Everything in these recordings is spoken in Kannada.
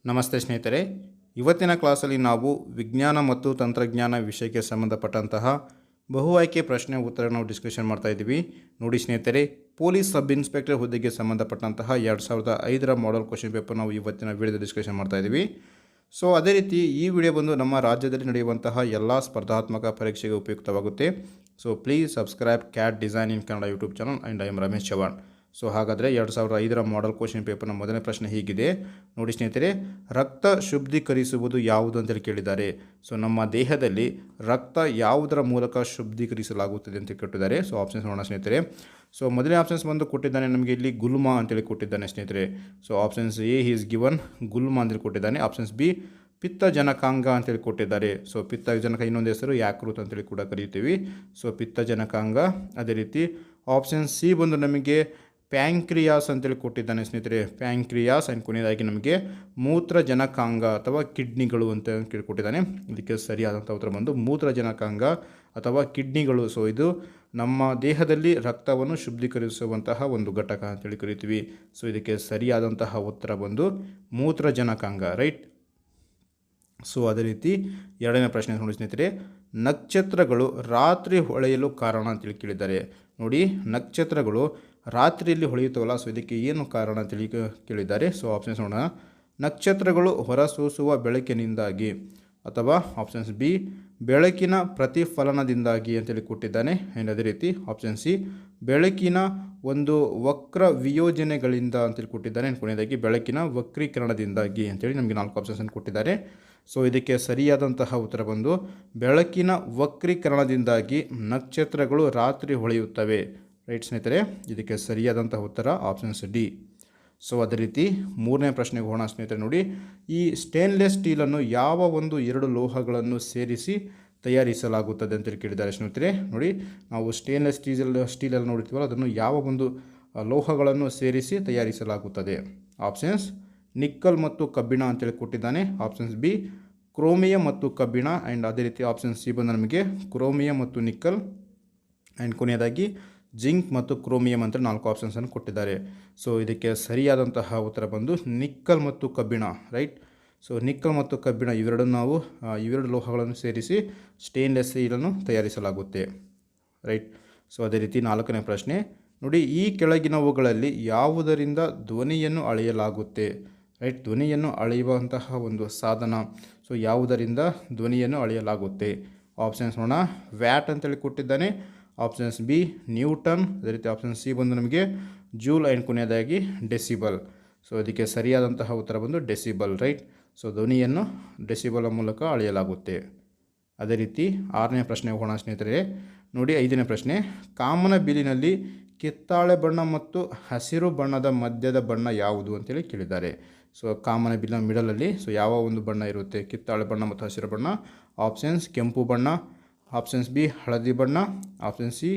ನಮಸ್ತೆ ಸ್ನೇಹಿತರೆ, ಇವತ್ತಿನ ಕ್ಲಾಸಲ್ಲಿ ನಾವು ವಿಜ್ಞಾನ ಮತ್ತು ತಂತ್ರಜ್ಞಾನ ವಿಷಯಕ್ಕೆ ಸಂಬಂಧಪಟ್ಟಂತಹ ಬಹು ಆಯ್ಕೆ ಪ್ರಶ್ನೆ ಉತ್ತರ ನಾವು ಡಿಸ್ಕಷನ್ ಮಾಡ್ತಾ ಇದ್ದೀವಿ. ನೋಡಿ ಸ್ನೇಹಿತರೆ, ಪೊಲೀಸ್ ಸಬ್ ಇನ್ಸ್ಪೆಕ್ಟರ್ ಹುದ್ದೆಗೆ ಸಂಬಂಧಪಟ್ಟಂತಹ 2005ರ ಮಾಡೆಲ್ ಕ್ವಶನ್ ಪೇಪರ್ ನಾವು ಇವತ್ತಿನ ವಿಡಿಯೋದಲ್ಲಿ ಡಿಸ್ಕಷನ್ ಮಾಡ್ತಾ ಇದ್ದೀವಿ. ಸೊ ಅದೇ ರೀತಿ ಈ ವಿಡಿಯೋ ಬಂದು ನಮ್ಮ ರಾಜ್ಯದಲ್ಲಿ ನಡೆಯುವಂತಹ ಎಲ್ಲ ಸ್ಪರ್ಧಾತ್ಮಕ ಪರೀಕ್ಷೆಗೆ ಉಪಯುಕ್ತವಾಗುತ್ತೆ. So please subscribe cat design in Kannada YouTube channel and I am Ramesh Chavan. So ಹಾಗಾದರೆ 2005ರ ಮಾಡೆಲ್ ಕ್ವಶನ್ ಪೇಪರ್ನ ಮೊದಲನೇ ಪ್ರಶ್ನೆ ಹೀಗಿದೆ. ನೋಡಿ ಸ್ನೇಹಿತರೆ, ರಕ್ತ ಶುದ್ಧೀಕರಿಸುವುದು ಯಾವುದು ಅಂತೇಳಿ ಕೇಳಿದ್ದಾರೆ. ಸೊ ನಮ್ಮ ದೇಹದಲ್ಲಿ ರಕ್ತ ಯಾವುದರ ಮೂಲಕ ಶುದ್ಧೀಕರಿಸಲಾಗುತ್ತದೆ ಅಂತ ಕೇಳಿದ್ದಾರೆ. ಸೊ ಆಪ್ಷನ್ಸ್ ನೋಡೋಣ ಸ್ನೇಹಿತರೆ. ಸೊ ಮೊದಲನೇ ಆಪ್ಷನ್ಸ್ ಬಂದು ಕೊಟ್ಟಿದ್ದಾನೆ ನಮಗೆ ಇಲ್ಲಿ ಗುಲ್ಮ ಅಂತೇಳಿ ಕೊಟ್ಟಿದ್ದಾನೆ ಸ್ನೇಹಿತರೆ. So options A is given ಗುಲ್ಮ ಅಂತೇಳಿ ಕೊಟ್ಟಿದ್ದಾನೆ. ಆಪ್ಷನ್ಸ್ ಬಿ ಪಿತ್ತಜನಕಾಂಗ ಅಂತೇಳಿ ಕೊಟ್ಟಿದ್ದಾರೆ. ಸೊ ಪಿತ್ತಜನಕ ಇನ್ನೊಂದು ಹೆಸರು ಯಾಕೃತ್ ಅಂತೇಳಿ ಕೂಡ ಕರೀತೀವಿ. ಸೊ ಪಿತ್ತಜನಕಾಂಗ. ಅದೇ ರೀತಿ ಆಪ್ಷನ್ ಸಿ ಬಂದು ನಮಗೆ ಪ್ಯಾಂಕ್ರಿಯಾಸ್ ಅಂತೇಳಿ ಕೊಟ್ಟಿದ್ದಾನೆ ಸ್ನೇಹಿತರೆ. ಪ್ಯಾಂಕ್ರಿಯಾಸ್ ಆ್ಯಂಡ್ ಕೊನೆಯದಾಗಿ ನಮಗೆ ಮೂತ್ರಜನಕಾಂಗ ಅಥವಾ ಕಿಡ್ನಿಗಳು ಅಂತ ಕೇಳಿಕೊಟ್ಟಿದ್ದಾನೆ. ಇದಕ್ಕೆ ಸರಿಯಾದಂಥ ಉತ್ತರ ಬಂದು ಮೂತ್ರಜನಕಾಂಗ ಅಥವಾ ಕಿಡ್ನಿಗಳು. ಸೊ ಇದು ನಮ್ಮ ದೇಹದಲ್ಲಿ ರಕ್ತವನ್ನು ಶುದ್ಧೀಕರಿಸುವಂತಹ ಒಂದು ಘಟಕ ಅಂತೇಳಿ ಕರಿತೀವಿ. ಸೊ ಇದಕ್ಕೆ ಸರಿಯಾದಂತಹ ಉತ್ತರ ಬಂದು ಮೂತ್ರಜನಕಾಂಗ, ರೈಟ್. ಸೊ ಅದೇ ರೀತಿ ಎರಡನೇ ಪ್ರಶ್ನೆ ನೋಡಿ ಸ್ನೇಹಿತರೆ, ನಕ್ಷತ್ರಗಳು ರಾತ್ರಿ ಹೊಳೆಯಲು ಕಾರಣ ಅಂತೇಳಿ ಕೇಳಿದ್ದಾರೆ. ನೋಡಿ, ನಕ್ಷತ್ರಗಳು ರಾತ್ರಿಯಲ್ಲಿ ಹೊಳೆಯುತ್ತವಲ್ಲ, ಸೊ ಇದಕ್ಕೆ ಏನು ಕಾರಣ ಅಂತೇಳಿ ಕೇಳಿದ್ದಾರೆ. ಸೊ ಆಪ್ಷನ್ಸ್ ನೋಡೋಣ. ನಕ್ಷತ್ರಗಳು ಹೊರಸೂಸುವ ಬೆಳಕಿನಿಂದಾಗಿ, ಅಥವಾ ಆಪ್ಷನ್ಸ್ ಬಿ ಬೆಳಕಿನ ಪ್ರತಿಫಲನದಿಂದಾಗಿ ಅಂತೇಳಿ ಕೊಟ್ಟಿದ್ದಾನೆ. ಆ್ಯಂಡ್ ಅದೇ ರೀತಿ ಆಪ್ಷನ್ ಸಿ ಬೆಳಕಿನ ಒಂದು ವಕ್ರ ವಿಯೋಜನೆಗಳಿಂದ ಅಂತೇಳಿ ಕೊಟ್ಟಿದ್ದಾನೆ. ಕೊನೆಯದಾಗಿ ಬೆಳಕಿನ ವಕ್ರೀಕರಣದಿಂದಾಗಿ ಅಂತೇಳಿ ನಮಗೆ 4 ಆಪ್ಷನ್ಸ್ ಕೊಟ್ಟಿದ್ದಾರೆ. ಸೊ ಇದಕ್ಕೆ ಸರಿಯಾದಂತಹ ಉತ್ತರ ಬಂದು ಬೆಳಕಿನ ವಕ್ರೀಕರಣದಿಂದಾಗಿ ನಕ್ಷತ್ರಗಳು ರಾತ್ರಿ ಹೊಳೆಯುತ್ತವೆ, ರೈಟ್ ಸ್ನೇಹಿತರೆ. ಇದಕ್ಕೆ ಸರಿಯಾದಂತಹ ಉತ್ತರ ಆಪ್ಷನ್ಸ್ ಡಿ. ಸೊ ಅದೇ ರೀತಿ ಮೂರನೇ ಪ್ರಶ್ನೆಗೆ ಹೋಗೋಣ ಸ್ನೇಹಿತರೆ. ನೋಡಿ, ಈ ಸ್ಟೇನ್ಲೆಸ್ ಸ್ಟೀಲನ್ನು ಯಾವ ಒಂದು 2 ಲೋಹಗಳನ್ನು ಸೇರಿಸಿ ತಯಾರಿಸಲಾಗುತ್ತದೆ ಅಂತೇಳಿ ಕೇಳಿದ್ದಾರೆ ಸ್ನೇಹಿತರೆ. ನೋಡಿ, ನಾವು ಸ್ಟೇನ್ಲೆಸ್ ಸ್ಟೀಲಲ್ಲಿ ನೋಡ್ತೀವಲ್ಲ, ಅದನ್ನು ಯಾವ ಒಂದು ಲೋಹಗಳನ್ನು ಸೇರಿಸಿ ತಯಾರಿಸಲಾಗುತ್ತದೆ. ಆಪ್ಷನ್ಸ್ ನಿಕ್ಕಲ್ ಮತ್ತು ಕಬ್ಬಿಣ ಅಂತೇಳಿ ಕೊಟ್ಟಿದ್ದಾನೆ. ಆಪ್ಷನ್ಸ್ ಬಿ ಕ್ರೋಮಿಯಂ ಮತ್ತು ಕಬ್ಬಿಣ. ಆ್ಯಂಡ್ ಅದೇ ರೀತಿ ಆಪ್ಷನ್ ಸಿ ಬಂದು ನಮಗೆ ಕ್ರೋಮಿಯಂ ಮತ್ತು ನಿಕ್ಕಲ್. ಆ್ಯಂಡ್ ಕೊನೆಯದಾಗಿ ಜಿಂಕ್ ಮತ್ತು ಕ್ರೋಮಿಯಂ ಅಂತ 4 ಆಪ್ಷನ್ಸನ್ನು ಕೊಟ್ಟಿದ್ದಾರೆ. ಸೊ ಇದಕ್ಕೆ ಸರಿಯಾದಂತಹ ಉತ್ತರ ಬಂದು ನಿಕ್ಕಲ್ ಮತ್ತು ಕಬ್ಬಿಣ, ರೈಟ್. ಸೊ ನಿಕ್ಕಲ್ ಮತ್ತು ಕಬ್ಬಿಣ ಇವೆರಡು ಲೋಹಗಳನ್ನು ಸೇರಿಸಿ ಸ್ಟೇನ್ಲೆಸ್ ಸ್ಟೀಲನ್ನು ತಯಾರಿಸಲಾಗುತ್ತೆ, ರೈಟ್. ಸೊ ಅದೇ ರೀತಿ 4ನೇ ಪ್ರಶ್ನೆ ನೋಡಿ, ಈ ಕೆಳಗಿನವುಗಳಲ್ಲಿ ಯಾವುದರಿಂದ ಧ್ವನಿಯನ್ನು ಅಳೆಯಲಾಗುತ್ತೆ, ರೈಟ್. ಧ್ವನಿಯನ್ನು ಅಳೆಯುವಂತಹ ಒಂದು ಸಾಧನ, ಸೊ ಯಾವುದರಿಂದ ಧ್ವನಿಯನ್ನು ಅಳೆಯಲಾಗುತ್ತೆ. ಆಪ್ಷನ್ಸ್ ನೋಡೋಣ. ವ್ಯಾಟ್ ಅಂತೇಳಿ ಕೊಟ್ಟಿದ್ದಾನೆ. Options B Newton. ಅದೇ ರೀತಿ ಆಪ್ಷನ್ ಸಿ ಬಂದು ನಮಗೆ ಜೂಲ್. ಆ್ಯಂಡ್ ಕೊನೆಯದಾಗಿ ಡೆಸಿಬಲ್. ಸೊ ಇದಕ್ಕೆ ಸರಿಯಾದಂತಹ ಉತ್ತರ ಬಂದು ಡೆಸಿಬಲ್, ರೈಟ್. ಸೊ ಧ್ವನಿಯನ್ನು ಡೆಸಿಬಲ್ ಮೂಲಕ ಅಳೆಯಲಾಗುತ್ತೆ. ಅದೇ ರೀತಿ 6ನೇ ಪ್ರಶ್ನೆ ಹೋಗೋಣ ಸ್ನೇಹಿತರೆ. ನೋಡಿ, 5ನೇ ಪ್ರಶ್ನೆ, ಕಾಮನ ಬಿಲ್ಲಿನಲ್ಲಿ ಕಿತ್ತಾಳೆ ಬಣ್ಣ ಮತ್ತು ಹಸಿರು ಬಣ್ಣದ ಮಧ್ಯದ ಬಣ್ಣ ಯಾವುದು ಅಂತೇಳಿ ಕೇಳಿದ್ದಾರೆ. ಸೊ ಕಾಮನ ಬಿಲ್ಲಿನ ಮಿಡಲಲ್ಲಿ ಸೊ ಯಾವ ಒಂದು ಬಣ್ಣ ಇರುತ್ತೆ, ಕಿತ್ತಾಳೆ ಬಣ್ಣ ಮತ್ತು ಹಸಿರು ಬಣ್ಣ. ಆಪ್ಷನ್ಸ್ ಕೆಂಪು ಬಣ್ಣ. ಆಪ್ಷನ್ಸ್ ಬಿ ಹಳದಿ ಬಣ್ಣ. ಆಪ್ಷನ್ ಸಿ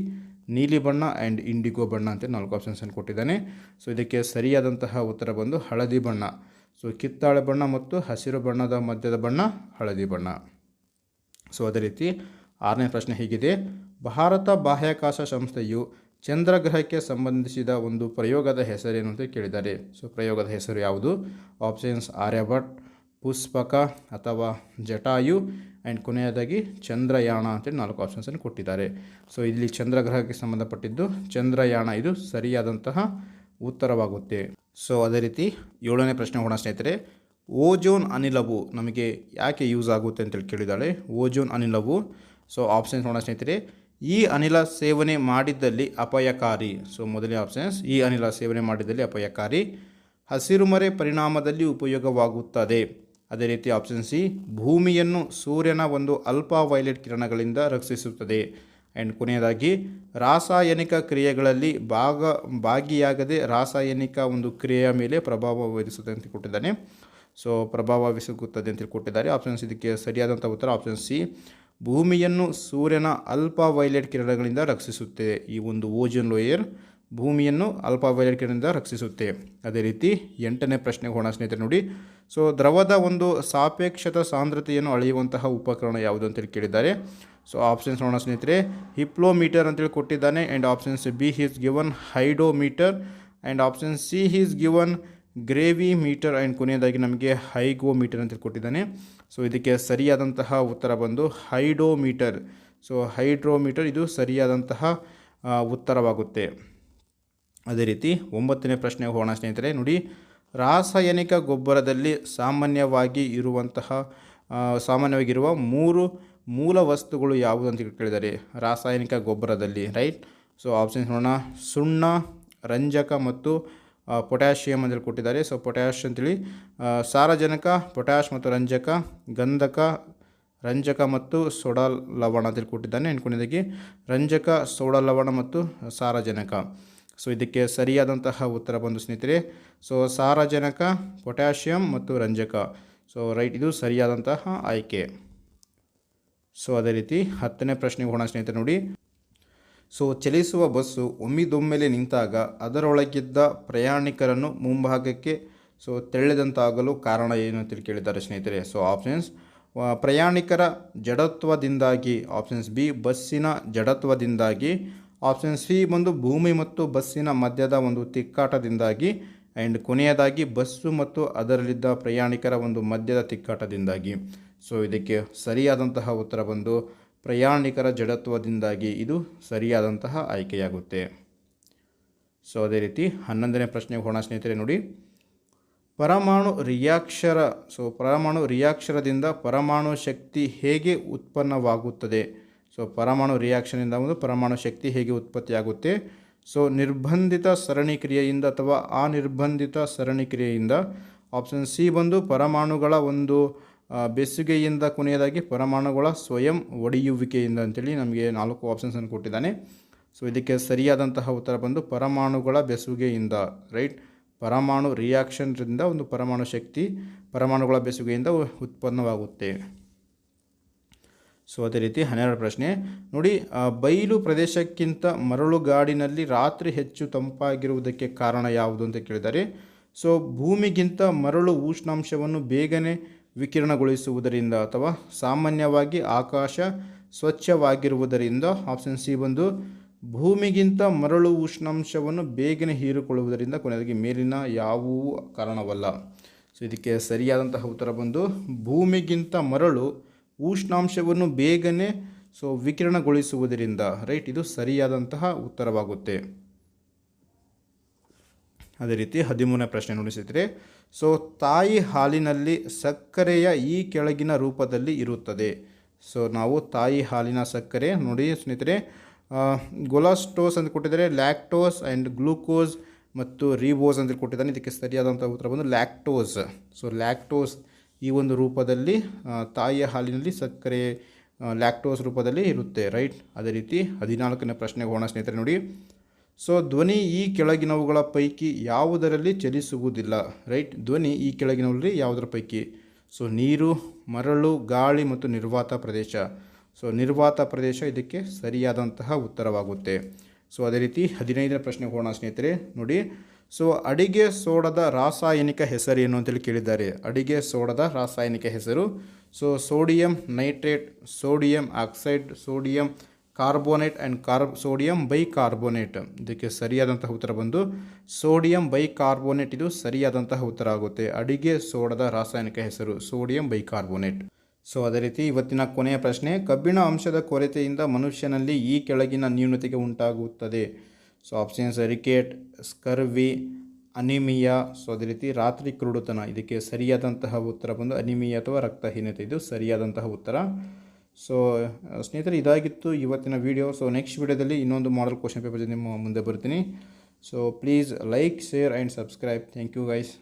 ನೀಲಿ ಬಣ್ಣ ಆ್ಯಂಡ್ ಇಂಡಿಗೋ ಬಣ್ಣ ಅಂತ 4 ಆಪ್ಷನ್ಸನ್ನು ಕೊಟ್ಟಿದ್ದಾನೆ. ಸೊ ಇದಕ್ಕೆ ಸರಿಯಾದಂತಹ ಉತ್ತರ ಬಂದು ಹಳದಿ ಬಣ್ಣ. ಸೊ ಕಿತ್ತಾಳೆ ಬಣ್ಣ ಮತ್ತು ಹಸಿರು ಬಣ್ಣದ ಮಧ್ಯದ ಬಣ್ಣ ಹಳದಿ ಬಣ್ಣ. ಸೊ ಅದೇ ರೀತಿ 6ನೇ ಪ್ರಶ್ನೆ ಹೀಗಿದೆ, ಭಾರತ ಬಾಹ್ಯಾಕಾಶ ಸಂಸ್ಥೆಯು ಚಂದ್ರಗ್ರಹಕ್ಕೆ ಸಂಬಂಧಿಸಿದ ಒಂದು ಪ್ರಯೋಗದ ಹೆಸರೇನು ಅಂತ ಕೇಳಿದ್ದಾರೆ. ಸೊ ಪ್ರಯೋಗದ ಹೆಸರು ಯಾವುದು? ಆಪ್ಷನ್ಸ್ ಆರ್ಯಭಟ್, ಪುಷ್ಪಕ ಅಥವಾ ಜಟಾಯು. ಆ್ಯಂಡ್ ಕೊನೆಯದಾಗಿ ಚಂದ್ರಯಾನ ಅಂತೇಳಿ 4 ಆಪ್ಷನ್ಸನ್ನು ಕೊಟ್ಟಿದ್ದಾರೆ. ಸೊ ಇಲ್ಲಿ ಚಂದ್ರಗ್ರಹಕ್ಕೆ ಸಂಬಂಧಪಟ್ಟಿದ್ದು ಚಂದ್ರಯಾನ, ಇದು ಸರಿಯಾದಂತಹ ಉತ್ತರವಾಗುತ್ತೆ. ಸೊ ಅದೇ ರೀತಿ 7ನೇ ಪ್ರಶ್ನೆ ಹೋಗೋಣ ಸ್ನೇಹಿತರೆ. ಓಜೋನ್ ಅನಿಲವು ನಮಗೆ ಯಾಕೆ ಯೂಸ್ ಆಗುತ್ತೆ ಅಂತೇಳಿ ಕೇಳಿದ್ದಾಳೆ. ಓಜೋನ್ ಅನಿಲವು, ಸೊ ಆಪ್ಷನ್ಸ್ ನೋಡೋಣ ಸ್ನೇಹಿತರೆ. ಈ ಅನಿಲ ಸೇವನೆ ಮಾಡಿದ್ದಲ್ಲಿ ಅಪಾಯಕಾರಿ. ಸೊ ಮೊದಲನೇ ಆಪ್ಷನ್ಸ್ ಈ ಅನಿಲ ಸೇವನೆ ಮಾಡಿದ್ದಲ್ಲಿ ಅಪಾಯಕಾರಿ. ಹಸಿರುಮರೆ ಪರಿಣಾಮದಲ್ಲಿ ಉಪಯೋಗವಾಗುತ್ತದೆ. ಅದೇ ರೀತಿ ಆಪ್ಷನ್ ಸಿ ಭೂಮಿಯನ್ನು ಸೂರ್ಯನ ಒಂದು ಅಲ್ಪಾ ವೈಲೆಟ್ ಕಿರಣಗಳಿಂದ ರಕ್ಷಿಸುತ್ತದೆ. ಆ್ಯಂಡ್ ಕೊನೆಯದಾಗಿ ರಾಸಾಯನಿಕ ಕ್ರಿಯೆಗಳಲ್ಲಿ ಭಾಗಿಯಾಗದೆ ರಾಸಾಯನಿಕ ಒಂದು ಕ್ರಿಯೆಯ ಮೇಲೆ ಪ್ರಭಾವ ಬೀರಿಸುತ್ತದೆ ಅಂತ ಕೊಟ್ಟಿದ್ದಾನೆ. ಸೊ ಪ್ರಭಾವ ಬೀಸುತ್ತದೆ ಅಂತ ಕೊಟ್ಟಿದ್ದಾರೆ. ಆಪ್ಷನ್ಸ್ ಇದಕ್ಕೆ ಸರಿಯಾದಂಥ ಉತ್ತರ ಆಪ್ಷನ್ ಸಿ ಭೂಮಿಯನ್ನು ಸೂರ್ಯನ ಅಲ್ಪಾ ವೈಲೆಟ್ ಕಿರಣಗಳಿಂದ ರಕ್ಷಿಸುತ್ತದೆ. ಈ ಒಂದು ಓಜೋನ್ ಲೇಯರ್ ಭೂಮಿಯನ್ನು ಅಲ್ಪಾ ವೈಲೆಟ್ ಕಿರಣದಿಂದ ರಕ್ಷಿಸುತ್ತೆ. ಅದೇ ರೀತಿ 8ನೇ ಪ್ರಶ್ನೆಗೆ ಹೋಗೋಣ ಸ್ನೇಹಿತರೆ. ನೋಡಿ, ಸೊ ದ್ರವದ ಒಂದು ಸಾಪೇಕ್ಷತ ಸಾಂದ್ರತೆಯನ್ನು ಅಳೆಯುವಂತಹ ಉಪಕರಣ ಯಾವುದು ಅಂತೇಳಿ ಕೇಳಿದ್ದಾರೆ. ಸೊ ಆಪ್ಷನ್ಸ್ ನೋಡೋಣ ಸ್ನೇಹಿತರೆ. ಹಿಪ್ಲೋಮೀಟರ್ ಅಂತೇಳಿ ಕೊಟ್ಟಿದ್ದಾನೆ. And options B is given hydrometer. And option C is given gravimeter and ಕೊನೆಯದಾಗಿ ನಮಗೆ ಹೈಗೋಮೀಟರ್ ಅಂತ ಕೊಟ್ಟಿದ್ದಾನೆ. ಸೊ ಇದಕ್ಕೆ ಸರಿಯಾದಂತಹ ಉತ್ತರ ಬಂದು ಹೈಡೋಮೀಟರ್. ಸೊ ಹೈಡ್ರೋಮೀಟರ್ ಇದು ಸರಿಯಾದಂತಹ ಉತ್ತರವಾಗುತ್ತೆ. ಅದೇ ರೀತಿ 9ನೇ ಪ್ರಶ್ನೆ ಹೋಗೋಣ ಸ್ನೇಹಿತರೆ. ನೋಡಿ, ರಾಸಾಯನಿಕ ಗೊಬ್ಬರದಲ್ಲಿ ಸಾಮಾನ್ಯವಾಗಿರುವ 3 ಮೂಲ ವಸ್ತುಗಳು ಯಾವುದು ಅಂತ ಕೇಳಿದ್ದಾರೆ. ರಾಸಾಯನಿಕ ಗೊಬ್ಬರದಲ್ಲಿ, ರೈಟ್. ಸೊ ಆಪ್ಷನ್ಸ್ ನೋಡೋಣ. ಸುಣ್ಣ, ರಂಜಕ ಮತ್ತು ಪೊಟ್ಯಾಷಿಯಮ್ ಅಂತೇಳಿ ಕೊಟ್ಟಿದ್ದಾರೆ. ಸೊ ಪೊಟ್ಯಾಷ್ ಅಂತೇಳಿ ಸಾರಜನಕ, ಪೊಟ್ಯಾಷ್ ಮತ್ತು ರಂಜಕ, ಗಂಧಕ, ರಂಜಕ ಮತ್ತು ಸೋಡಾ ಲವಣ ಅಂತೇಳಿ ಕೊಟ್ಟಿದ್ದಾನೆ. ಕೊನೆಯದಾಗಿ ರಂಜಕ, ಸೋಡಾ ಲವಣ ಮತ್ತು ಸಾರಜನಕ. ಸೊ ಇದಕ್ಕೆ ಸರಿಯಾದಂತಹ ಉತ್ತರ ಬಂದು ಸ್ನೇಹಿತರೆ, ಸೊ ಸಾರಜನಕ, ಪೊಟ್ಯಾಷಿಯಮ್ ಮತ್ತು ರಂಜಕ. ಸೊ ರೈಟ್, ಇದು ಸರಿಯಾದಂತಹ ಆಯ್ಕೆ. ಸೊ ಅದೇ ರೀತಿ 10ನೇ ಪ್ರಶ್ನೆಗೆ ಹೋಗೋಣ ಸ್ನೇಹಿತರೆ. ನೋಡಿ, ಸೊ ಚಲಿಸುವ ಬಸ್ಸು ಒಮ್ಮಿದೊಮ್ಮೆಲೆ ನಿಂತಾಗ ಅದರೊಳಗಿದ್ದ ಪ್ರಯಾಣಿಕರನ್ನು ಮುಂಭಾಗಕ್ಕೆ ತೆಳ್ಳಿದಂತಾಗಲು ಕಾರಣ ಏನು ಅಂತೇಳಿ ಕೇಳಿದ್ದಾರೆ ಸ್ನೇಹಿತರೆ. ಸೊ ಆಪ್ಷನ್ಸ್: ಪ್ರಯಾಣಿಕರ ಜಡತ್ವದಿಂದಾಗಿ, ಆಪ್ಷನ್ಸ್ ಬಿ ಬಸ್ಸಿನ ಜಡತ್ವದಿಂದಾಗಿ, ಆಪ್ಷನ್ ಸಿ ಬಂದು ಭೂಮಿ ಮತ್ತು ಬಸ್ಸಿನ ಮಧ್ಯದ ಒಂದು ತಿಕ್ಕಾಟದಿಂದಾಗಿ, ಆ್ಯಂಡ್ ಕೊನೆಯದಾಗಿ ಬಸ್ಸು ಮತ್ತು ಅದರಲ್ಲಿದ್ದ ಪ್ರಯಾಣಿಕರ ಒಂದು ಮಧ್ಯದ ತಿಕ್ಕಾಟದಿಂದಾಗಿ. ಸೊ ಇದಕ್ಕೆ ಸರಿಯಾದಂತಹ ಉತ್ತರ ಬಂದು ಪ್ರಯಾಣಿಕರ ಜಡತ್ವದಿಂದಾಗಿ. ಇದು ಸರಿಯಾದಂತಹ ಆಯ್ಕೆಯಾಗುತ್ತೆ. ಸೊ ಅದೇ ರೀತಿ 11ನೇ ಪ್ರಶ್ನೆಗೆ ಹೋಗೋಣ ಸ್ನೇಹಿತರೆ. ನೋಡಿ, ಪರಮಾಣು ರಿಯಾಕ್ಷರದಿಂದ ಪರಮಾಣು ಶಕ್ತಿ ಹೇಗೆ ಉತ್ಪನ್ನವಾಗುತ್ತದೆ? ಸೊ ಪರಮಾಣು ರಿಯಾಕ್ಷನಿಂದ ಒಂದು ಪರಮಾಣು ಶಕ್ತಿ ಹೇಗೆ ಉತ್ಪತ್ತಿಯಾಗುತ್ತೆ? ಸೊ ನಿರ್ಬಂಧಿತ ಸರಣಿ ಕ್ರಿಯೆಯಿಂದ ಅಥವಾ ಅನಿರ್ಬಂಧಿತ ಸರಣಿ ಕ್ರಿಯೆಯಿಂದ. ಆಪ್ಷನ್ ಸಿ ಬಂದು ಪರಮಾಣುಗಳ ಒಂದು ಬೆಸುಗೆಯಿಂದ, ಕೊನೆಯದಾಗಿ ಪರಮಾಣುಗಳ ಸ್ವಯಂ ಒಡೆಯುವಿಕೆಯಿಂದ ಅಂತೇಳಿ ನಮಗೆ 4 ಆಪ್ಷನ್ಸನ್ನು ಕೊಟ್ಟಿದ್ದಾನೆ. ಸೊ ಇದಕ್ಕೆ ಸರಿಯಾದಂತಹ ಉತ್ತರ ಬಂದು ಪರಮಾಣುಗಳ ಬೆಸುಗೆಯಿಂದ, ರೈಟ್. ಪರಮಾಣು ರಿಯಾಕ್ಷನ್ರಿಂದ ಒಂದು ಪರಮಾಣು ಶಕ್ತಿ ಪರಮಾಣುಗಳ ಬೆಸುಗೆಯಿಂದ ಉತ್ಪನ್ನವಾಗುತ್ತೆ. ಸೊ ಅದೇ ರೀತಿ 12ನೇ ಪ್ರಶ್ನೆ. ನೋಡಿ, ಬಯಲು ಪ್ರದೇಶಕ್ಕಿಂತ ಮರಳುಗಾಡಿನಲ್ಲಿ ರಾತ್ರಿ ಹೆಚ್ಚು ತಂಪಾಗಿರುವುದಕ್ಕೆ ಕಾರಣ ಯಾವುದು ಅಂತ ಕೇಳಿದ್ದಾರೆ. ಸೊ ಭೂಮಿಗಿಂತ ಮರಳು ಉಷ್ಣಾಂಶವನ್ನು ಬೇಗನೆ ವಿಕಿರಣಗೊಳಿಸುವುದರಿಂದ ಅಥವಾ ಸಾಮಾನ್ಯವಾಗಿ ಆಕಾಶ ಸ್ವಚ್ಛವಾಗಿರುವುದರಿಂದ. ಆಪ್ಷನ್ ಸಿ ಬಂದು ಭೂಮಿಗಿಂತ ಮರಳು ಉಷ್ಣಾಂಶವನ್ನು ಬೇಗನೆ ಹೀರಿಕೊಳ್ಳುವುದರಿಂದ. ಕೊನೆಯದಾಗಿ ಮೇಲಿನ ಯಾವುವು ಕಾರಣವಲ್ಲ. ಸೊ ಇದಕ್ಕೆ ಸರಿಯಾದಂತಹ ಉತ್ತರ ಬಂದು ಭೂಮಿಗಿಂತ ಮರಳು ಉಷ್ಣಾಂಶವನ್ನು ಬೇಗನೆ ವಿಕಿರಣಗೊಳಿಸುವುದರಿಂದ, ರೈಟ್. ಇದು ಸರಿಯಾದಂತಹ ಉತ್ತರವಾಗುತ್ತೆ. ಅದೇ ರೀತಿ 13ನೇ ಪ್ರಶ್ನೆ ನೋಡಿ ಸ್ನೇಹಿತರೆ. ಸೊ ತಾಯಿ ಹಾಲಿನಲ್ಲಿ ಸಕ್ಕರೆಯ ಈ ಕೆಳಗಿನ ರೂಪದಲ್ಲಿ ಇರುತ್ತದೆ. ಸೊ ನಾವು ತಾಯಿ ಹಾಲಿನ ಸಕ್ಕರೆ ನೋಡಿ ಸ್ನೇಹಿತರೆ, ಗೊಲಾಸ್ಟೋಸ್ ಅಂತ ಕೊಟ್ಟಿದ್ದಾರೆ, ಲ್ಯಾಕ್ಟೋಸ್ ಆ್ಯಂಡ್ ಗ್ಲೂಕೋಸ್ ಮತ್ತು ರಿಬೋಸ್ ಅಂತ ಕೊಟ್ಟಿದ್ದಾನೆ. ಇದಕ್ಕೆ ಸರಿಯಾದಂಥ ಉತ್ತರ ಬಂದು ಲ್ಯಾಕ್ಟೋಸ್. ಸೊ ಲ್ಯಾಕ್ಟೋಸ್ ಈ ಒಂದು ರೂಪದಲ್ಲಿ ತಾಯಿಯ ಹಾಲಿನಲ್ಲಿ ಸಕ್ಕರೆ ಲ್ಯಾಕ್ಟೋಸ್ ರೂಪದಲ್ಲಿ ಇರುತ್ತೆ, ರೈಟ್. ಅದೇ ರೀತಿ 14ನೇ ಪ್ರಶ್ನೆಗೆ ಹೋಗೋಣ ಸ್ನೇಹಿತರೆ. ನೋಡಿ, ಸೊ ಧ್ವನಿ ಈ ಕೆಳಗಿನವುಗಳ ಪೈಕಿ ಯಾವುದರಲ್ಲಿ ಚಲಿಸುವುದಿಲ್ಲ, ರೈಟ್. ಧ್ವನಿ ಈ ಕೆಳಗಿನವುಗಳಲ್ಲಿ ಯಾವುದರ ಪೈಕಿ? ಸೊ ನೀರು, ಮರಳು, ಗಾಳಿ ಮತ್ತು ನಿರ್ವಾತ ಪ್ರದೇಶ. ಸೊ ನಿರ್ವಾತ ಪ್ರದೇಶ ಇದಕ್ಕೆ ಸರಿಯಾದಂತಹ ಉತ್ತರವಾಗುತ್ತೆ. ಸೊ ಅದೇ ರೀತಿ 15ನೇ ಪ್ರಶ್ನೆಗೆ ಹೋಗೋಣ ಸ್ನೇಹಿತರೆ. ನೋಡಿ, ಸೊ ಅಡಿಗೆ ಸೋಡದ ರಾಸಾಯನಿಕ ಹೆಸರೇನು ಅಂತೇಳಿ ಕೇಳಿದ್ದಾರೆ. ಅಡಿಗೆ ಸೋಡದ ರಾಸಾಯನಿಕ ಹೆಸರು so sodium nitrate, sodium oxide, sodium carbonate and sodium bicarbonate. ಇದಕ್ಕೆ ಸರಿಯಾದಂತಹ ಉತ್ತರ ಬಂದು ಸೋಡಿಯಂ ಬೈಕಾರ್ಬೋನೇಟ್. ಇದು ಸರಿಯಾದಂತಹ ಉತ್ತರ ಆಗುತ್ತೆ. ಅಡಿಗೆ ಸೋಡದ ರಾಸಾಯನಿಕ ಹೆಸರು ಸೋಡಿಯಂ ಬೈಕಾರ್ಬೋನೇಟ್. ಸೊ ಅದೇ ರೀತಿ ಇವತ್ತಿನ ಕೊನೆಯ ಪ್ರಶ್ನೆ, ಕಬ್ಬಿಣ ಅಂಶದ ಕೊರತೆಯಿಂದ ಮನುಷ್ಯನಲ್ಲಿ ಈ ಕೆಳಗಿನ ನ್ಯೂನತೆಗೆ ಉಂಟಾಗುತ್ತದೆ. So options ricket, scurvy, anaemia. So ಅದೇ ರೀತಿ ರಾತ್ರಿ ಕುರುಡುತನ. ಇದಕ್ಕೆ ಸರಿಯಾದಂತಹ ಉತ್ತರ ಬಂದು ಅನಿಮಿಯಾ ಅಥವಾ ರಕ್ತಹೀನತೆ. ಇದು ಸರಿಯಾದಂತಹ ಉತ್ತರ. ಸೊ ಸ್ನೇಹಿತರೆ, ಇದಾಗಿತ್ತು ಇವತ್ತಿನ ವಿಡಿಯೋ. ಸೊ ನೆಕ್ಸ್ಟ್ ವಿಡಿಯೋದಲ್ಲಿ ಇನ್ನೊಂದು ಮಾಡಲ್ ಕ್ವಶನ್ ಪೇಪರ್ ನಿಮ್ಮ ಮುಂದೆ ಬರ್ತೀನಿ. So please like, share and subscribe. Thank you guys.